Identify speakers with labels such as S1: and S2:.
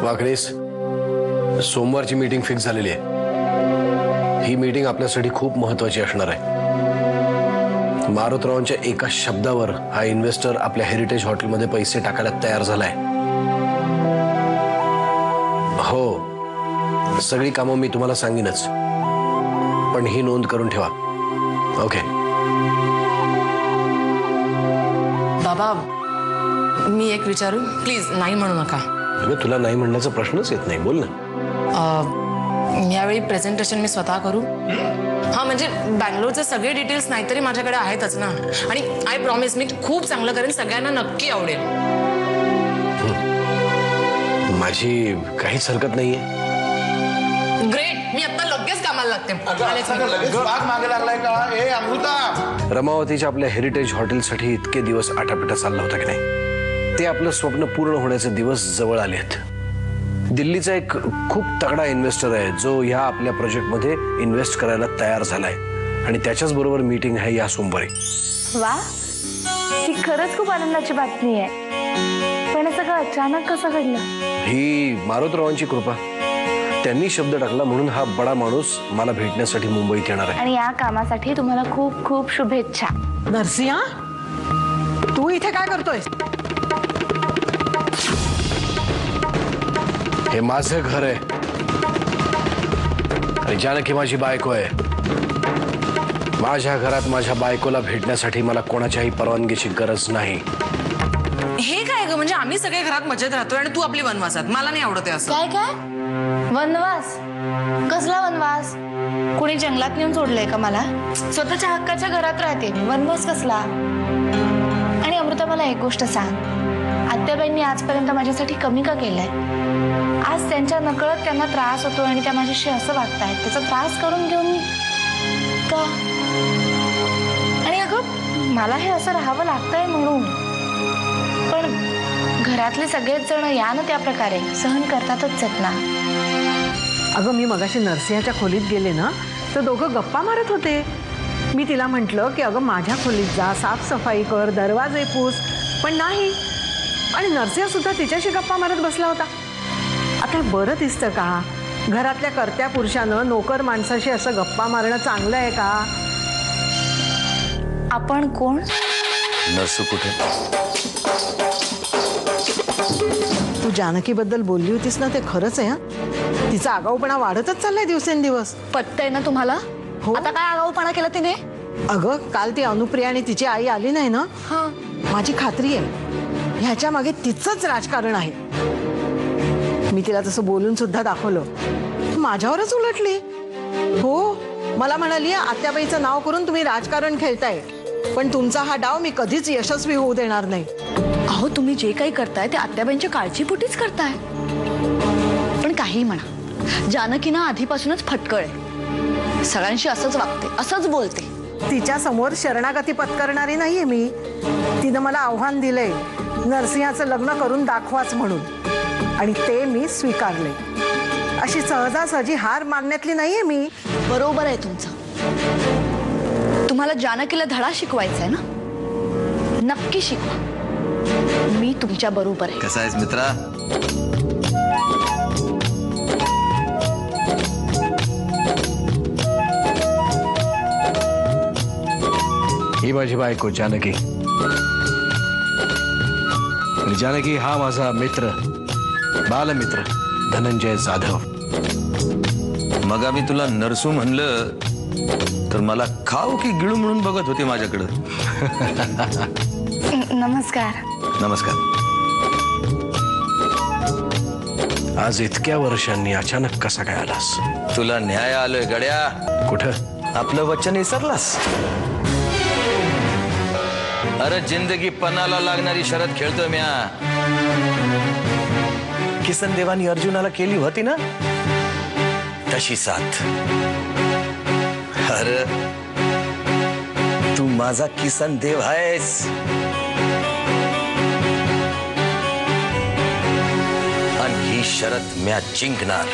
S1: वाकणीस सोमवारची meeting fix झालेली आहे। ही meeting आपल्यासाठी खूप महत्त्वाची असणार आहे। मारुतरावांच्या एका शब्दावर हा इन्व्हेस्टर आपल्या हेरिटेज हॉटेलमध्ये पैसे टाकायला तयार झालाय। हो, सगळी कामं मी तुम्हाला सांगीनच, पण ही नोंद करून ठेवा। ओके
S2: बाबा, मी एक विचारू? प्लीज नाही म्हणू नका।
S1: अगं तुला नाही म्हणण्याचा प्रश्नच येत नाही, बोल ना।
S2: यावेळी प्रेझेंटेशन मी स्वतः करू? हा, म्हणजे बँगलोरचे सगळे डिटेल्स नाहीतरी माझ्याकडे आहेतच ना, आणि आय प्रॉमिस मी खूप चांगलं करेन, सगळ्यांना नक्की आवडेल।
S1: माझी काहीच हरकत नाहीये।
S2: ग्रेट, मी आता लगेच कामाला लागते।
S3: लगेच वाघ मागे लागलाय का? ए अमृता,
S1: रमावतीच्या आपल्या हेरिटेज हॉटेलसाठी इतके दिवस आटापिटा चालला होता की नाही, ते आपलं स्वप्न पूर्ण होण्याचे दिवस जवळ आले आहेत। दिल्लीचा एक खूप तगडा इन्व्हेस्टर आहे जो ह्या आपल्या प्रोजेक्टमध्ये इन्व्हेस्ट करायला तयार झालाय, आणि त्याच्याच बरोबर मीटिंग आहे या सोमवारी।
S4: वा, ही खरंच खूप आनंदाची बातमी आहे, पण सगळं अचानक कसं घडलं?
S1: ही मारुतरावांची कृपा। त्यांनी शब्द टाकला म्हणून हा बडा माणूस मला भेटण्यासाठी मुंबईत येणार आहे।
S4: आणि या कामासाठी तुम्हाला खूप खूप शुभेच्छा।
S5: नरसिंहा, तू इथे काय करतोय?
S1: हे माझं घर आहे, आणि जानकी माझी बायको आहे। माझ्या घरात माझ्या बायकोला भेटण्यासाठी मला कोणाच्याही परवानगीची गरज नाही।
S2: हे काय ग, म्हणजे आम्ही सगळे घरात मजेत राहतोय आणि तू आपली वनवासात? मला नाही आवडत आहे असं।
S4: काय काय वनवास? कसला वनवास? कुणी जंगलात नेऊन सोडलंय का मला? स्वतःच्या हक्काच्या घरात राहते मी, वनवास कसला? आणि अमृता, मला एक गोष्ट सांग, आत्याबाईंनी आजपर्यंत माझ्यासाठी कमी का केलंय? आज त्यांच्या नकळत त्यांना त्रास होतो आणि त्या माझ्याशी असं वागतायत, त्याचा त्रास करून घेऊन का? आणि अगं, मला हे असं राहावं लागतंय म्हणून, पण घरातले सगळेच जण या ना त्या प्रकारे सहन करतातच आहेत ना।
S5: अगं, मी मगाशी नरसिंहाच्या खोलीत गेले ना, तर दोघं गप्पा मारत होते। मी तिला म्हटलं की अगं माझ्या खोलीत जा, साफसफाई कर, दरवाजे पूस, पण नाही। आणि नरसिंहा सुद्धा तिच्याशी गप्पा मारत बसला होता। आता बरं दिसतं का? घरातल्या कर्त्या पुरुषानं नोकर माणसाशी असं गप्पा मारणं चांगलं आहे का?
S4: आपण कोण?
S1: नर्सू कुठे?
S5: तू जानकीबद्दल बोलली होतीस ना, ते खरंच आहे हा? तिचा आगाऊपणा वाढतच चाललाय दिवसेंदिवस।
S4: पटतंय ना तुम्हाला?
S5: हो।
S4: आता काय आगाऊपणा केला तिने?
S5: अगं, काल ती अनुप्रिया आणि तिची आई आली नाही ना,
S4: हा,
S5: माझी खात्री आहे ह्याच्या मागे तिचंच राजकारण आहे। मी तिला तसं बोलून सुद्धा दाखवलं, माझ्यावरच उलटली। हो, मला म्हणाली आत्याबाईचं नाव करून तुम्ही राजकारण खेळताय, पण तुमचा हा डाव मी कधीच यशस्वी होऊ देणार नाही।
S4: अहो, तुम्ही जे काही करताय ते आत्याबाईंच्या काळजीपोटीच करताय। पण काही म्हणा, जानकी ना आधीपासूनच फटकळ आहे, सगळ्यांशी असंच वागते, असंच बोलते।
S5: तिच्या समोर शरणागती पत्करणारी नाहीये मी। तिनं मला आव्हान दिलंय नरसिंहाचं लग्न करून दाखवाच म्हणून, आणि ते मी स्वीकारले। अशी सहजासहजी हार मानण्यातली नाहीये मी।
S4: बरोबर आहे तुमचं। तुम्हाला जानकीला धडा शिकवायचा आहे ना, नक्की शिकवा, मी तुमच्या बरोबर आहे।
S6: कसा आहेस मित्रा?
S1: ही माझी बायको जानकी, आणि जानकी हा माझा मित्र, बालमित्र धनंजय जाधव।
S6: मग आम्ही तुला नरसू म्हणलं तर मला खाऊ की गिळू म्हणून बघत होती माझ्याकडं।
S4: नमस्कार।
S6: नमस्कार।
S1: आज इतक्या वर्षांनी अचानक कसा काय आलास?
S6: तुला न्याय आलोय गड्या।
S1: कुठं?
S6: आपलं वचन विसरलास? अरे जिंदगी पणाला लागणारी शरद खेळतोय म्या। किसन देवानी अर्जुनाला केली होती ना तशी साथ। अरे तू माझा किसन देव आहेस, आणि ही शरद म्या जिंकणार।